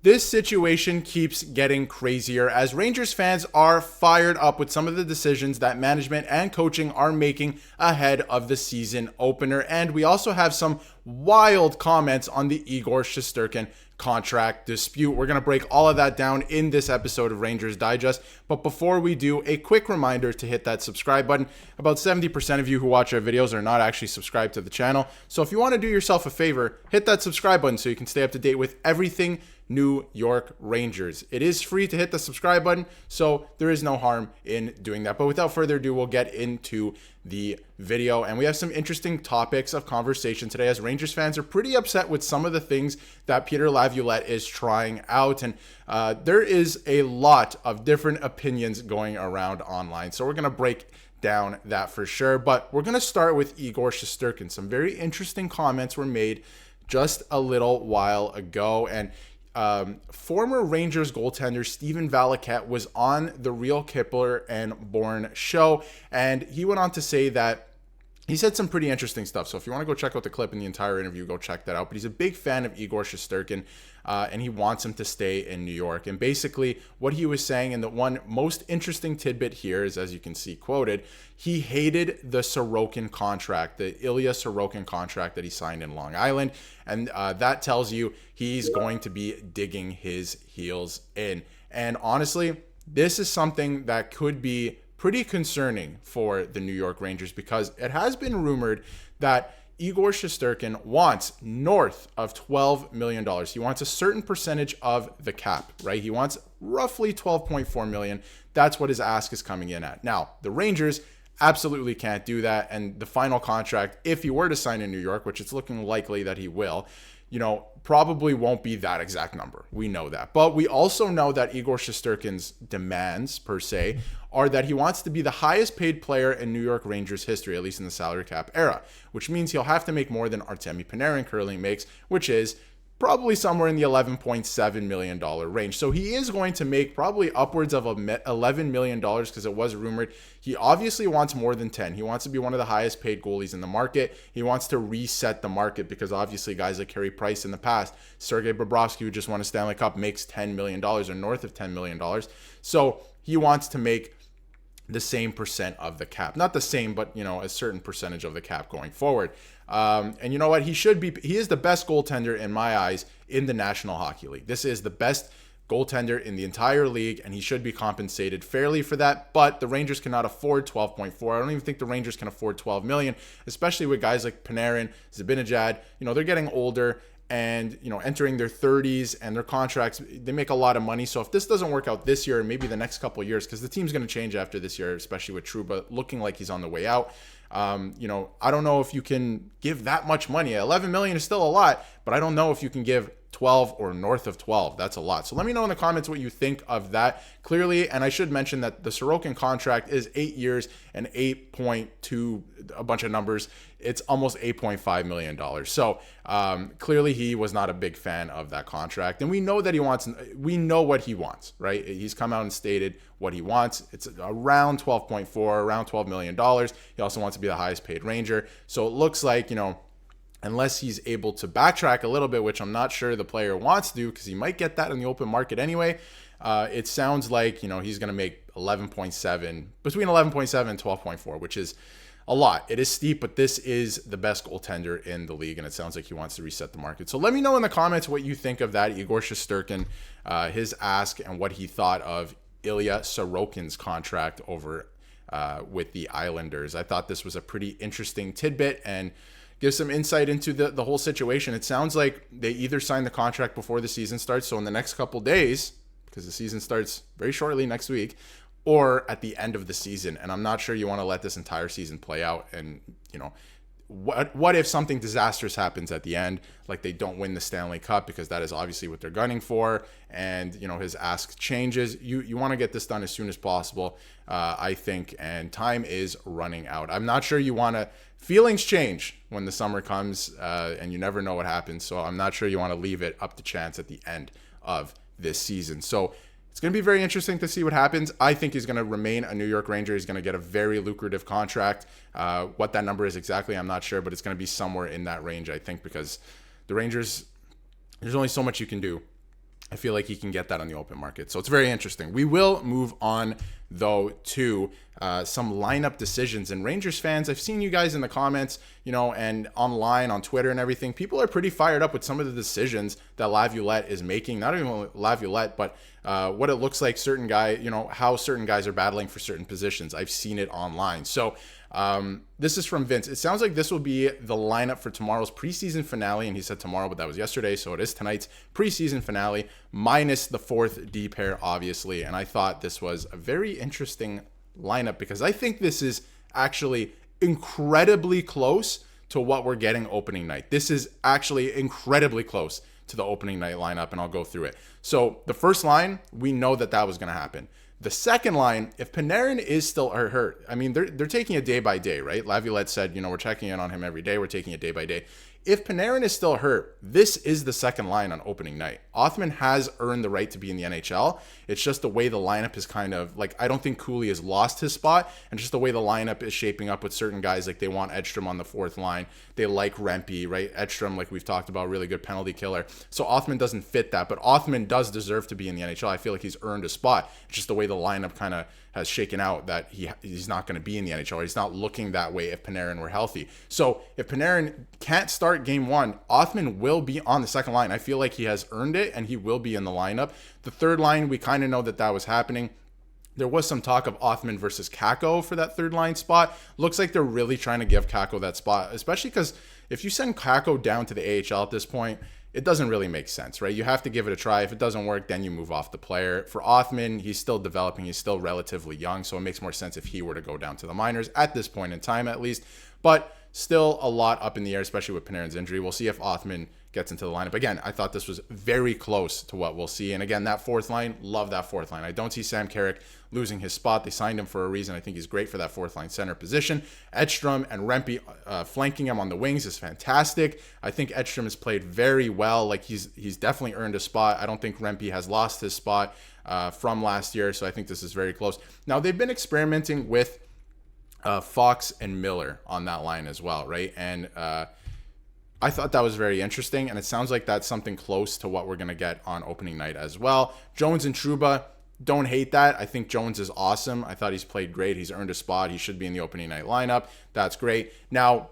This situation keeps getting crazier as Rangers fans are fired up with some of the decisions that management and coaching are making ahead of the season opener. And we also have some wild comments on the Igor Shesterkin contract dispute. We're going to break all of that down in this episode of Rangers Digest. But before we do, a quick reminder to hit that subscribe button. About 70% of you who watch our videos are not actually subscribed to the channel. So if you want to do yourself a favor, hit that subscribe button so you can stay up to date with everything New York Rangers. It is free to hit the subscribe button, so there is no harm in doing that. But without further ado, we'll get into the video. And we have some interesting topics of conversation today as Rangers fans are pretty upset with some of the things that Peter Laviolette is trying out. And there is a lot of different opinions going around online. So we're going to break down that for sure. But we're going to start with Igor Shesterkin. Some very interesting comments were made just a little while ago. And former Rangers goaltender Steven Valiquette was on the Real Kipler and Bourne show, and he went on to say that he said some pretty interesting stuff. So if you want to go check out the clip in the entire interview, go check that out. But he's a big fan of Igor Shesterkin, and he wants him to stay in New York. And basically what he was saying, and the one most interesting tidbit here is, as you can see quoted, he hated the Sorokin contract, the Ilya Sorokin contract that he signed in Long Island. And that tells you he's going to be digging his heels in. And honestly, this is something that could be pretty concerning for the New York Rangers because it has been rumored that Igor Shesterkin wants north of $12 million. He wants a certain percentage of the cap, right? He wants roughly $12.4 million. That's what his ask is coming in at. Now, the Rangers absolutely can't do that. And the final contract, if he were to sign in New York, which it's looking likely that he will, probably won't be that exact number. We know that. But we also know that Igor Shesterkin's demands, per se, are that he wants to be the highest paid player in New York Rangers history, at least in the salary cap era, which means he'll have to make more than Artemi Panarin currently makes, which is probably somewhere in the $11.7 million range. So he is going to make probably upwards of $11 million because it was rumored. He obviously wants more than 10. He wants to be one of the highest paid goalies in the market. He wants to reset the market because obviously guys like Carey Price in the past, Sergei Bobrovsky, who just won a Stanley Cup, makes $10 million or north of $10 million. So he wants to make the same percent of the cap. Not the same, but, a certain percentage of the cap going forward. And you know what? He is the best goaltender in my eyes in the National Hockey League. This is the best goaltender in the entire league, and he should be compensated fairly for that. But the Rangers cannot afford 12.4. I don't even think the Rangers can afford 12 million, especially with guys like Panarin, Zibanejad. They're getting older and, entering their 30s, and their contracts, they make a lot of money. So if this doesn't work out this year, maybe the next couple of years, because the team's going to change after this year, especially with Trouba looking like he's on the way out. I don't know if you can give that much money. 11 million is still a lot, but I don't know if you can give 12 or north of 12. That's a lot. So let me know in the comments what you think of that. Clearly, and I should mention that the Sorokin contract is 8 years and 8.2, a bunch of numbers. It's almost $8.5 million. So clearly he was not a big fan of that contract. And we know we know what he wants, right? He's come out and stated what he wants. It's around 12.4, around $12 million. He also wants to be the highest paid Ranger. So it looks like, unless he's able to backtrack a little bit, which I'm not sure the player wants to do because he might get that in the open market anyway. It sounds like, he's going to make 11.7, between 11.7 and 12.4, which is a lot. It is steep, but this is the best goaltender in the league, and it sounds like he wants to reset the market. So let me know in the comments what you think of that, Igor Shesterkin, his ask, and what he thought of Ilya Sorokin's contract over with the Islanders. I thought this was a pretty interesting tidbit and gives some insight into the whole situation. It sounds like they either sign the contract before the season starts, so in the next couple days, because the season starts very shortly next week, or at the end of the season. And I'm not sure you want to let this entire season play out. And, what if something disastrous happens at the end, like they don't win the Stanley Cup, because that is obviously what they're gunning for, and his ask changes. You want to get this done as soon as possible, I think, and time is running out. I'm not sure you want to. Feelings change when the summer comes, and you never know what happens. So I'm not sure you want to leave it up to chance at the end of this season. So it's going to be very interesting to see what happens. I think he's going to remain a New York Ranger. He's going to get a very lucrative contract. What that number is exactly, I'm not sure, but it's going to be somewhere in that range, I think, because the Rangers, there's only so much you can do I feel like he can get that on the open market. So it's very interesting. We will move on, though, to some lineup decisions. And Rangers fans, I've seen you guys in the comments, and online on Twitter and everything. People are pretty fired up with some of the decisions that Laviolette is making. Not even Laviolette, but what it looks like certain guy, how certain guys are battling for certain positions. I've seen it online. So this is from Vince. It sounds like this will be the lineup for tomorrow's preseason finale. And he said tomorrow, but that was yesterday. So it is tonight's preseason finale, minus the fourth D pair, obviously. And I thought this was a very interesting lineup because I think this is actually incredibly close to what we're getting opening night. This is actually incredibly close to the opening night lineup, and I'll go through it. So the first line, we know that was going to happen. The second line, if Panarin is still hurt, I mean, they're taking it day by day, right? Laviolette said, we're checking in on him every day. We're taking it day by day. If Panarin is still hurt, this is the second line on opening night. Othmann has earned the right to be in the NHL. It's just the way the lineup is kind of like, I don't think Cooley has lost his spot, and just the way the lineup is shaping up with certain guys. Like they want Edstrom on the fourth line. They like Rempe, right? Edstrom, like we've talked about, really good penalty killer. So Othmann doesn't fit that, but Othmann does deserve to be in the NHL. I feel like he's earned a spot. It's just the way the lineup kind of has shaken out that he's not going to be in the NHL, or he's not looking that way if Panarin were healthy. So if Panarin can't start game one, Othmann will be on the second line. I feel like he has earned it, and he will be in the lineup. The third line, we kind of know that was happening. There was some talk of Othmann versus Kakko for that third line spot. Looks like they're really trying to give Kakko that spot, especially because if you send Kakko down to the AHL at this point, it doesn't really make sense, right? You have to give it a try. If it doesn't work, then you move off the player. For Othmann, he's still developing. He's still relatively young, so it makes more sense if he were to go down to the minors at this point in time, at least. But still a lot up in the air, especially with Panarin's injury. We'll see if Othmann gets into the lineup. Again, I thought this was very close to what we'll see. And again, that fourth line, love that fourth line. I don't see Sam Carrick losing his spot. They signed him for a reason. I think he's great for that fourth line center position. Edstrom and Rempe flanking him on the wings is fantastic. I think Edstrom has played very well. Like he's definitely earned a spot. I don't think Rempe has lost his spot from last year. So I think this is very close. Now, they've been experimenting with Fox and Miller on that line as well, right? And I thought that was very interesting, and it sounds like that's something close to what we're going to get on opening night as well. Jones and Trouba, don't hate that. I think Jones is awesome. I thought he's played great. He's earned a spot. He should be in the opening night lineup. That's great. Now,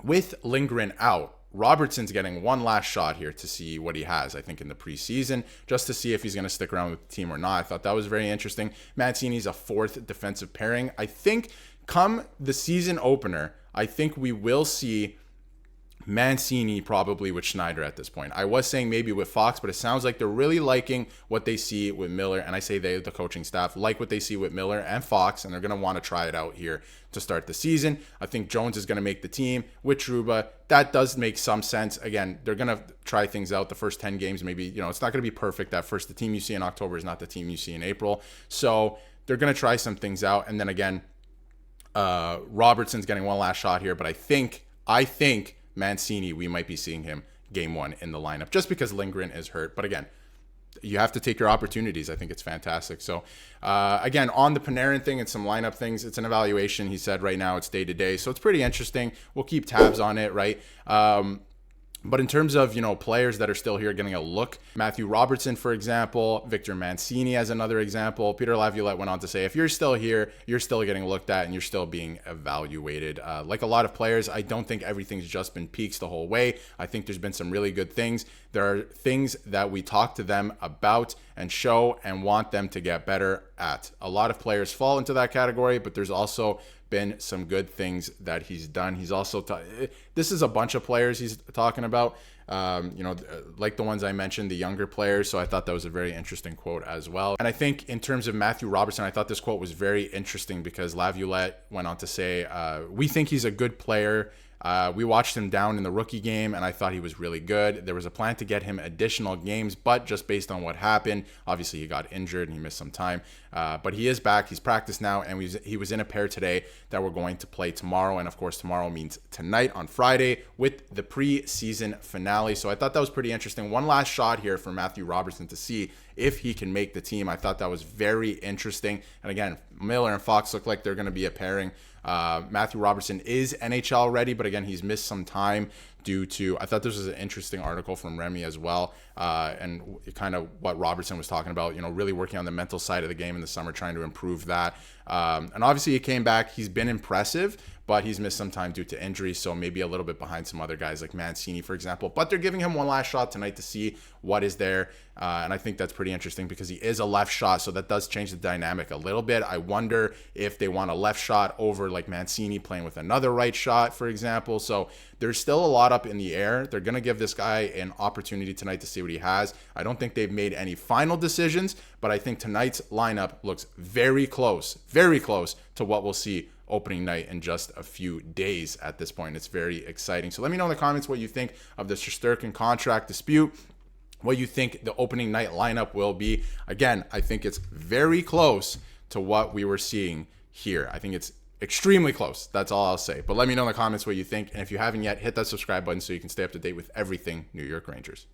with Lindgren out, Robertson's getting one last shot here to see what he has, I think, in the preseason, just to see if he's going to stick around with the team or not. I thought that was very interesting. Mancini's a fourth defensive pairing. I think come the season opener, I think we will see Mancini probably with Schneider at this point. I was saying maybe with Fox, but it sounds like they're really liking what they see with Miller. And I say they, the coaching staff, like what they see with Miller and Fox, and they're going to want to try it out here to start the season. I think Jones is going to make the team with Trouba. That does make some sense. Again, they're going to try things out the first 10 games. Maybe, it's not going to be perfect at first. The team you see in October is not the team you see in April. So they're going to try some things out. And then again, Robertson's getting one last shot here, but I think Mancini, we might be seeing him game one in the lineup just because Lindgren is hurt. But again, you have to take your opportunities. I think it's fantastic. So again, on the Panarin thing and some lineup things, it's an evaluation. He said right now it's day to day. So it's pretty interesting. We'll keep tabs on it, right? But in terms of, players that are still here getting a look, Matthew Robertson, for example, Victor Mancini as another example. Peter Laviolette went on to say, if you're still here, you're still getting looked at and you're still being evaluated. Like a lot of players, I don't think everything's just been peaks the whole way. I think there's been some really good things. There are things that we talk to them about and show and want them to get better at. A lot of players fall into that category, but there's also been some good things that he's done. He's also this is a bunch of players he's talking about, like the ones I mentioned, the younger players. So I thought that was a very interesting quote as well. And I think in terms of Matthew Robertson, I thought this quote was very interesting because Laviolette went on to say, we think he's a good player. We watched him down in the rookie game, and I thought he was really good. There was a plan to get him additional games, but just based on what happened, obviously he got injured and he missed some time. But he is back. He's practiced now, and he was in a pair today that we're going to play tomorrow. And, of course, tomorrow means tonight on Friday with the preseason finale. So I thought that was pretty interesting. One last shot here for Matthew Robertson to see if he can make the team. I thought that was very interesting. And, again, Miller and Fox look like they're going to be a pairing. Matthew Robertson is NHL ready, but again, he's missed some time due to, I thought this was an interesting article from Remy as well, and kind of what Robertson was talking about, really working on the mental side of the game in the summer, trying to improve that. And obviously he came back, he's been impressive, but he's missed some time due to injury, so maybe a little bit behind some other guys like Mancini, for example. But they're giving him one last shot tonight to see what is there, and I think that's pretty interesting because he is a left shot, so that does change the dynamic a little bit. I wonder if they want a left shot over like Mancini playing with another right shot, for example. So there's still a lot up in the air. They're going to give this guy an opportunity tonight to see what he has. I don't think they've made any final decisions, but I think tonight's lineup looks very close to what we'll see opening night in just a few days at this point. It's very exciting. So let me know in the comments what you think of the Shesterkin contract dispute, what you think the opening night lineup will be. Again, I think it's very close to what we were seeing here. I think it's extremely close. That's all I'll say. But let me know in the comments what you think. And if you haven't yet, hit that subscribe button so you can stay up to date with everything New York Rangers.